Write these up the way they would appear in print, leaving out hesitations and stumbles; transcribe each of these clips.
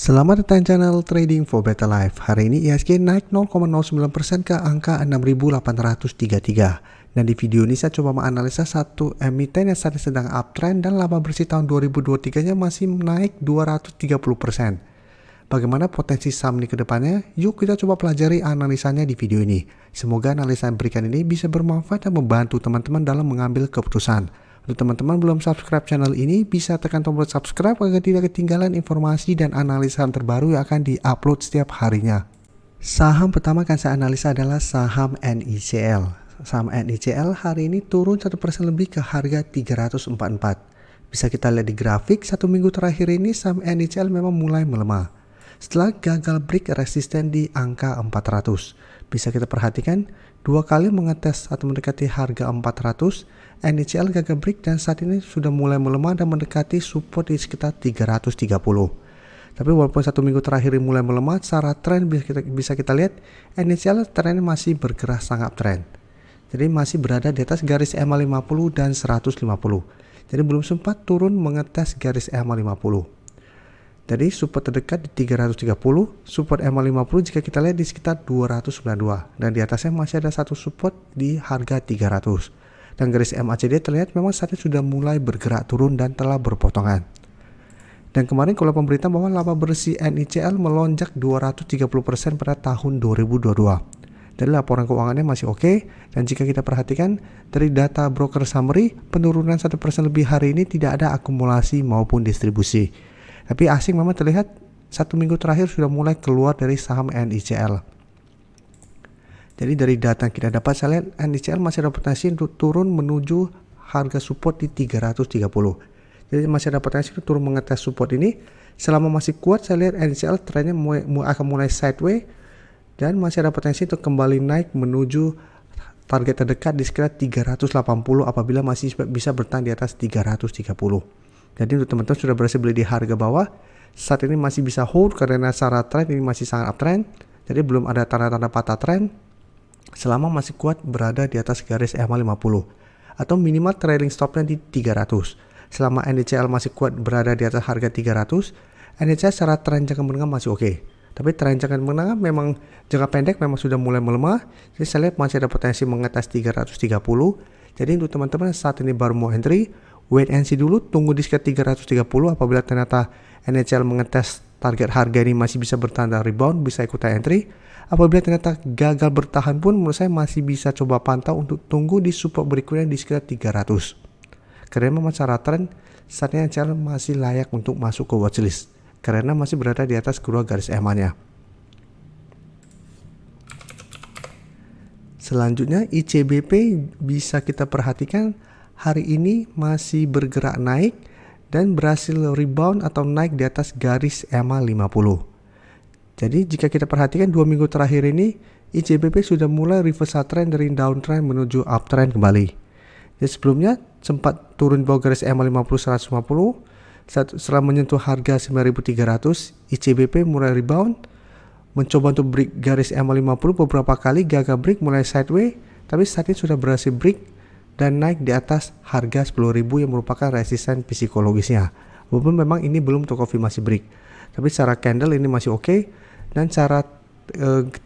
Selamat datang channel Trading for Better Life. Hari ini IHSG naik 0,09% ke angka 6.833. Dan di video ini saya coba menganalisa satu emiten yang saat ini sedang uptrend dan laba bersih tahun 2023-nya masih naik 230%. Bagaimana potensi saham ini ke depannya? Yuk kita coba pelajari analisanya di video ini. Semoga analisa yang berikan ini bisa bermanfaat dan membantu teman-teman dalam mengambil keputusan. Untuk teman-teman belum subscribe channel ini, bisa tekan tombol subscribe agar tidak ketinggalan informasi dan analisa terbaru yang akan di-upload setiap harinya. Saham pertama akan saya analisa adalah saham NICL. Saham NICL hari ini turun 1% lebih ke harga 344. Bisa kita lihat di grafik, satu minggu terakhir ini saham NICL memang mulai melemah. Setelah gagal break resisten di angka 400. Bisa kita perhatikan, dua kali mengetes atau mendekati harga 400, NICL gagal break dan saat ini sudah mulai melemah dan mendekati support di sekitar 330. Tapi walaupun satu minggu terakhir mulai melemah, secara tren bisa kita lihat NICL trennya masih bergerak sangat tren. Jadi masih berada di atas garis EMA 50 dan 150. Jadi belum sempat turun mengetes garis EMA 50. Jadi support terdekat di 330, support EMA 50 jika kita lihat di sekitar 292 dan di atasnya masih ada satu support di harga 300. Dan garis MACD terlihat memang saat ini sudah mulai bergerak turun dan telah berpotongan. Dan kemarin kalau pemberitahuan bahwa laba bersih NICL melonjak 230% pada tahun 2022. Jadi laporan keuangannya masih oke, dan jika kita perhatikan dari data broker summary, penurunan 1% lebih hari ini tidak ada akumulasi maupun distribusi. Tapi asing memang terlihat satu minggu terakhir sudah mulai keluar dari saham NICL. Jadi dari data yang kita dapat, saya lihat NICL masih ada potensi untuk turun menuju harga support di 330. Jadi masih ada potensi untuk turun mengetes support ini. Selama masih kuat, saya lihat NICL trennya akan mulai sideways dan masih ada potensi untuk kembali naik menuju target terdekat di sekitar 380 apabila masih bisa bertahan di atas 330. Jadi untuk teman-teman sudah berhasil beli di harga bawah, saat ini masih bisa hold karena secara trend ini masih sangat uptrend. Jadi belum ada tanda-tanda patah trend selama masih kuat berada di atas garis EMA 50 atau minimal trailing stopnya di 300. Selama NICL masih kuat berada di atas harga 300, NICL secara tren jangka menengah masih oke. Tapi tren jangka menengah memang jangka pendek memang sudah mulai melemah. Jadi saya lihat masih ada potensi mengetes 330. Jadi untuk teman-teman saat ini baru mau entry, wait and see dulu, tunggu di sekitar 330. Apabila ternyata NICL mengetes target harga ini masih bisa bertahan dan rebound, bisa ikutan entry. Apabila ternyata gagal bertahan pun menurut saya masih bisa coba pantau untuk tunggu di support berikutnya di sekitar 300. Karena memang secara tren saat ini NICL masih layak untuk masuk ke watchlist karena masih berada di atas kedua garis EMA-nya. Selanjutnya ICBP bisa kita perhatikan hari ini masih bergerak naik dan berhasil rebound atau naik di atas garis EMA 50. Jadi jika kita perhatikan 2 minggu terakhir ini ICBP sudah mulai reversal trend dari downtrend menuju uptrend kembali. Jadi sebelumnya sempat turun di bawah garis EMA 50 150. Setelah menyentuh harga 9.300, ICBP mulai rebound, mencoba untuk break garis EMA 50 beberapa kali, gagal break mulai sideways, tapi saat ini sudah berhasil break dan naik di atas harga 10.000 yang merupakan resisten psikologisnya. Walaupun memang ini belum terkonfirmasi break, tapi secara candle ini masih oke. Dan cara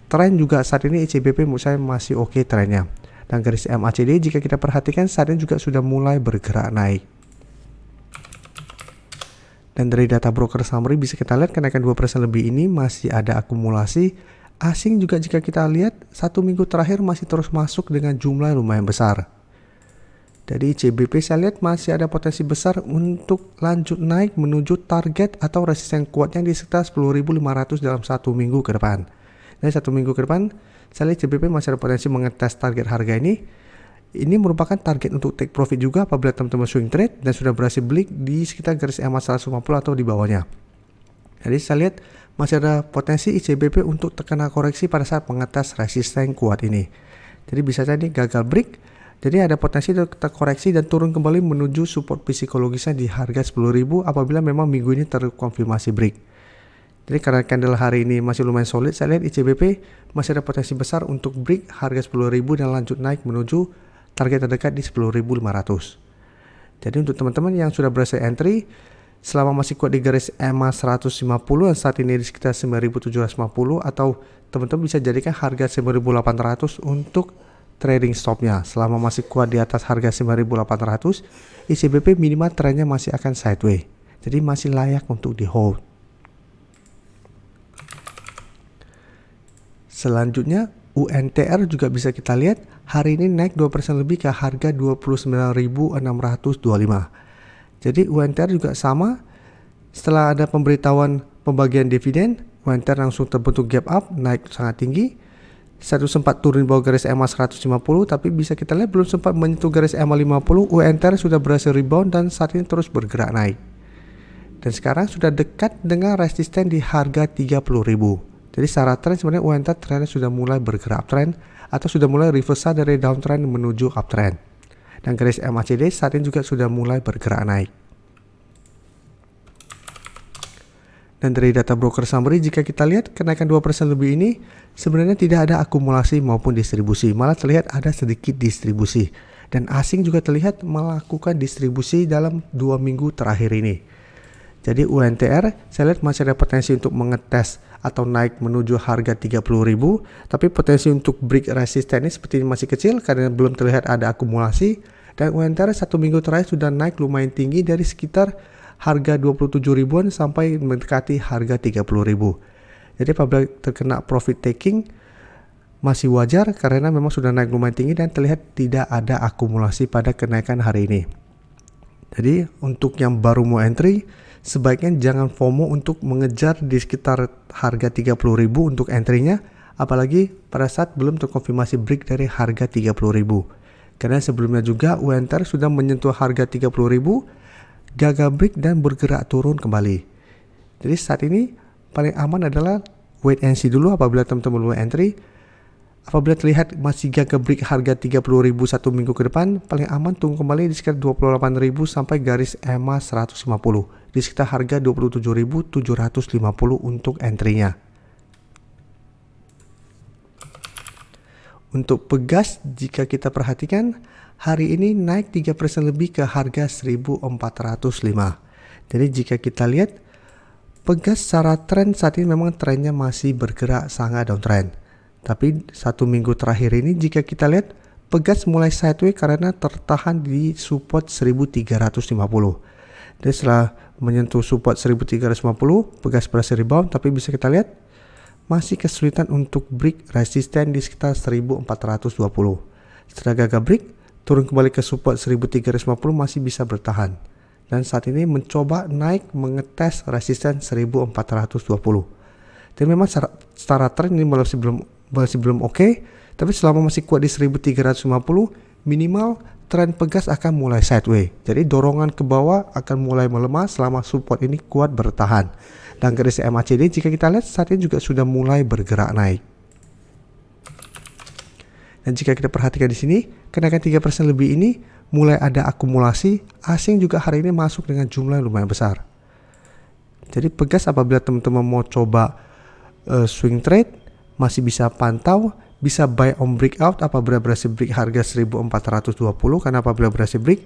tren juga saat ini ICBP menurut saya masih oke trennya. Dan garis MACD jika kita perhatikan saat ini juga sudah mulai bergerak naik. Dan dari data broker summary bisa kita lihat kenaikan 2% lebih ini masih ada akumulasi. Asing juga jika kita lihat satu minggu terakhir masih terus masuk dengan jumlah lumayan besar. Jadi ICBP saya lihat masih ada potensi besar untuk lanjut naik menuju target atau resisten kuatnya di sekitar 10.500 dalam satu minggu ke depan. Jadi satu minggu ke depan saya lihat ICBP masih ada potensi mengetes target harga ini. Ini merupakan target untuk take profit juga apabila teman-teman swing trade dan sudah berhasil beli di sekitar garis EMA 150 atau di bawahnya. Jadi saya lihat masih ada potensi ICBP untuk terkena koreksi pada saat mengetes resisten kuat ini. Jadi bisa jadi gagal break. Jadi ada potensi untuk terkoreksi dan turun kembali menuju support psikologisnya di harga 10.000 apabila memang minggu ini terkonfirmasi break. Jadi karena candle hari ini masih lumayan solid, saya lihat ICBP masih ada potensi besar untuk break harga 10.000 dan lanjut naik menuju target terdekat di 10.500. Jadi untuk teman-teman yang sudah berhasil entry, selama masih kuat di garis EMA 150 yang saat ini di sekitar 9.750, atau teman-teman bisa jadikan harga 9.800 untuk trading stopnya. Selama masih kuat di atas harga 9.800, ICBP minimal trennya masih akan sideways, jadi masih layak untuk di hold. Selanjutnya UNTR juga bisa kita lihat hari ini naik 2% lebih ke harga 29.625. Jadi UNTR juga sama, setelah ada pemberitahuan pembagian dividen, UNTR langsung terbentuk gap up, naik sangat tinggi. Satu sempat turun di bawah garis EMA 150, tapi bisa kita lihat belum sempat menyentuh garis EMA 50, UNTR sudah berhasil rebound dan saat ini terus bergerak naik. Dan sekarang sudah dekat dengan resisten di harga 30.000. Jadi secara tren sebenarnya UNTR trennya sudah mulai bergerak uptrend atau sudah mulai reversal dari downtrend menuju uptrend. Dan garis MACD saat ini juga sudah mulai bergerak naik. Dan dari data broker summary, jika kita lihat kenaikan 2% lebih ini sebenarnya tidak ada akumulasi maupun distribusi, malah terlihat ada sedikit distribusi. Dan asing juga terlihat melakukan distribusi dalam 2 minggu terakhir ini. Jadi UNTR saya lihat masih ada potensi untuk mengetes atau naik menuju harga 30.000, tapi potensi untuk break resisten ini seperti masih kecil karena belum terlihat ada akumulasi. Dan UNTR 1 minggu terakhir sudah naik lumayan tinggi dari sekitar harga 27.000-an sampai mendekati harga 30.000. Jadi apabila terkena profit taking masih wajar karena memang sudah naik lumayan tinggi dan terlihat tidak ada akumulasi pada kenaikan hari ini. Jadi untuk yang baru mau entry, sebaiknya jangan FOMO untuk mengejar di sekitar harga 30.000 untuk entry-nya, apalagi pada saat belum terkonfirmasi break dari harga 30.000. Karena sebelumnya juga UNTR sudah menyentuh harga 30.000, gagal break dan bergerak turun kembali. Jadi saat ini paling aman adalah wait and see dulu apabila teman-teman mau entry. Apabila terlihat masih gagal break harga 30.000 1 minggu ke depan, paling aman tunggu kembali di sekitar 28.000 sampai garis EMA 150 di sekitar harga 27.750 untuk entry-nya. Untuk Pegas, jika kita perhatikan hari ini naik 3% lebih ke harga 1.405. Jadi jika kita lihat Pegas secara tren saat ini memang trennya masih bergerak sangat downtrend. Tapi 1 minggu terakhir ini jika kita lihat Pegas mulai sideways karena tertahan di support 1.350. Dan setelah menyentuh support 1.350, Pegas berhasil rebound, tapi bisa kita lihat masih kesulitan untuk break resisten di sekitar 1.420. Setelah gagal break, turun kembali ke support 1.350 masih bisa bertahan. Dan saat ini mencoba naik mengetes resisten 1.420. Dan memang secara tren ini masih belum oke, tapi selama masih kuat di 1.350, minimal tren Pegas akan mulai sideways. Jadi dorongan ke bawah akan mulai melemah selama support ini kuat bertahan. Dan garis MACD jika kita lihat saat ini juga sudah mulai bergerak naik. Dan jika kita perhatikan di sini, kenaikan 3% lebih ini mulai ada akumulasi, asing juga hari ini masuk dengan jumlah yang lumayan besar. Jadi Pegas apabila teman-teman mau coba swing trade, masih bisa pantau, bisa buy on breakout apabila berhasil break harga 1.420, karena apabila berhasil break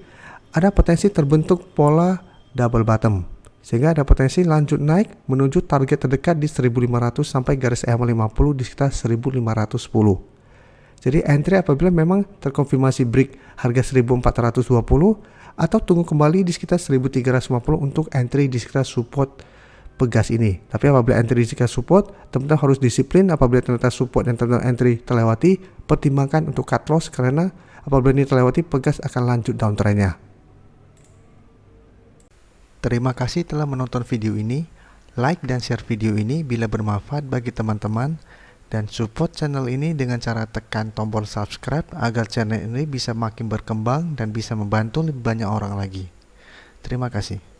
ada potensi terbentuk pola double bottom, sehingga ada potensi lanjut naik menuju target terdekat di 1.500 sampai garis EMA 50 di sekitar 1.510. Jadi entry apabila memang terkonfirmasi break harga 1.420 atau tunggu kembali di sekitar 1.350 untuk entry di sekitar support Pegas ini. Tapi apabila entry di sekitar support, teman-teman harus disiplin. Apabila ternyata support yang teman-teman entry terlewati, pertimbangkan untuk cut loss karena apabila ini terlewati, Pegas akan lanjut downtrendnya. Terima kasih telah menonton video ini. Like dan share video ini bila bermanfaat bagi teman-teman, dan support channel ini dengan cara tekan tombol subscribe agar channel ini bisa makin berkembang dan bisa membantu lebih banyak orang lagi. Terima kasih.